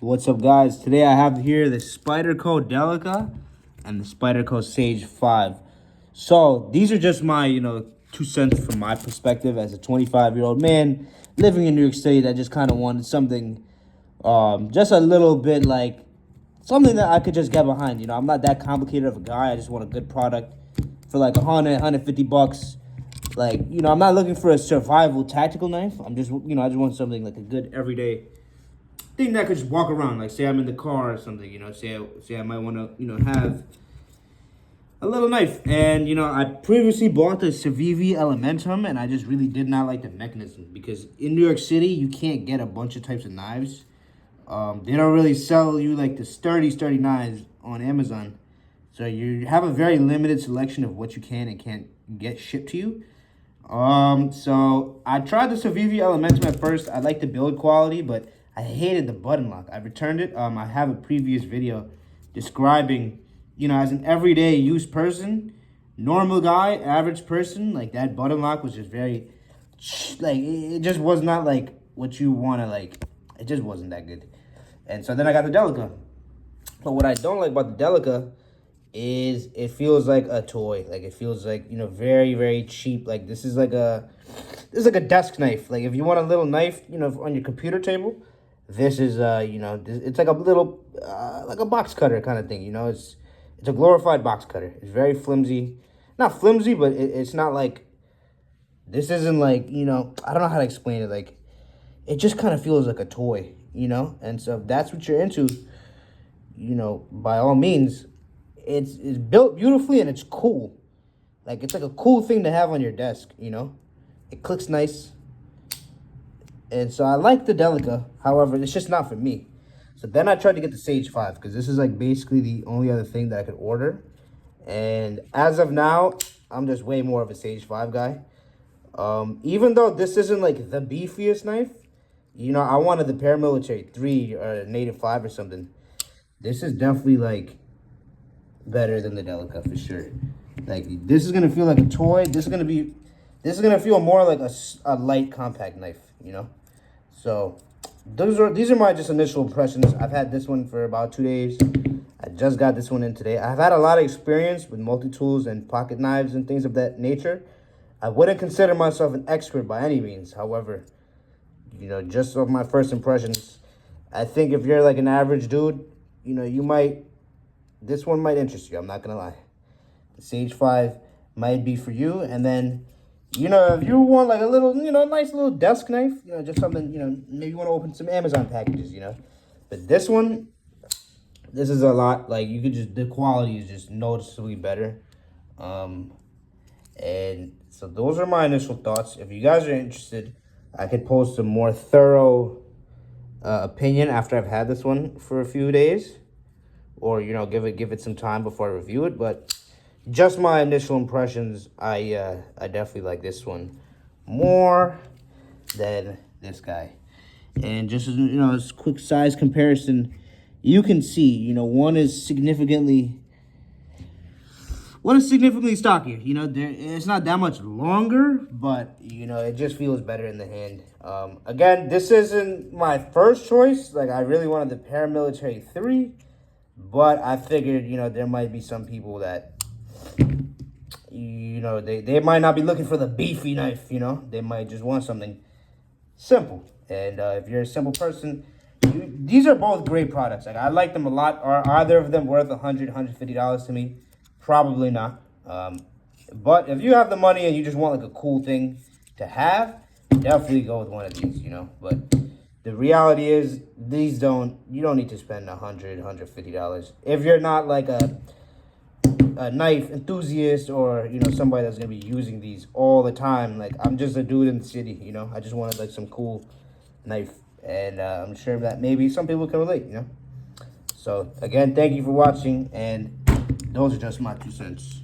What's up, guys? Today I have here the Spyderco Delica and the Spyderco Sage 5. So these are just my, 2 cents from my perspective as a 25-year-old man living in New York City that just kind of wanted something, just a little bit like something that I could just get behind. I'm not that complicated of a guy. I just want a good product for like 150 bucks. Like, I'm not looking for a survival tactical knife. I just want something like a good everyday thing that I could just walk around. Like, say I'm in the car or something, say I might want to, have a little knife. And, I previously bought the Civivi Elementum, and I just really did not like the mechanism because in New York City, you can't get a bunch of types of knives. They don't really sell you like the sturdy knives on Amazon. So you have a very limited selection of what you can and can't get shipped to you. So I tried the Civivi Elementum at first. I liked the build quality, but I hated the button lock. I returned it. I have a previous video describing, as an everyday use person, normal guy, average person, like that button lock was just very, like, it just was not like what you want to, like, it just wasn't that good. And so then I got the Delica. But what I don't like about the Delica is it feels like a toy. Like, it feels like, very, very cheap. Like, this is like a desk knife. Like, if you want a little knife, on your computer table, this is, it's like a little, like a box cutter kind of thing, It's a glorified box cutter. It's very flimsy. Not flimsy, but it's not like, this isn't like, I don't know how to explain it. Like, it just kind of feels like a toy, And so if that's what you're into, by all means, it's built beautifully and it's cool. Like, it's like a cool thing to have on your desk, It clicks nice. And so I like the Delica. However, it's just not for me. So then I tried to get the Sage 5 because this is like basically the only other thing that I could order. And as of now, I'm just way more of a Sage 5 guy. Even though this isn't like the beefiest knife, I wanted the Paramilitary 3 or Native 5 or something. This is definitely like better than the Delica for sure. Like, this is gonna feel like a toy. This is gonna feel more like a light compact knife, So these are my just initial impressions. I've had this one for about 2 days. I just got this one in today. I've had a lot of experience with multi-tools and pocket knives and things of that nature. I wouldn't consider myself an expert by any means. However, just off my first impressions, I think if you're like an average dude, this one might interest you. I'm not gonna lie. The Sage 5 might be for you. And then, if you want like a little, nice little desk knife, just something, maybe you want to open some Amazon packages, But this one, this is a lot, like, the quality is just noticeably better. And so those are my initial thoughts. If you guys are interested, I could post a more thorough opinion after I've had this one for a few days. Or, give it some time before I review it. But just my initial impressions, I definitely like this one more than this guy. And just as a quick size comparison, you can see, one is significantly stockier. It's not that much longer, but it just feels better in the hand. Again, this isn't my first choice. Like, I really wanted the Paramilitary 3, but I figured there might be some people that they might not be looking for the beefy knife. They might just want something simple. And if you're a simple person, these are both great products. Like, I like them a lot. Are either of them worth $100, $150 to me? Probably not. But if you have the money and you just want like a cool thing to have, definitely go with one of these, But the reality is, you don't need to spend $100, $150. If you're not like a knife enthusiast or, somebody that's going to be using these all the time. Like, I'm just a dude in the city, I just wanted like some cool knife. And I'm sure that maybe some people can relate, So, again, thank you for watching. And those are just my 2 cents.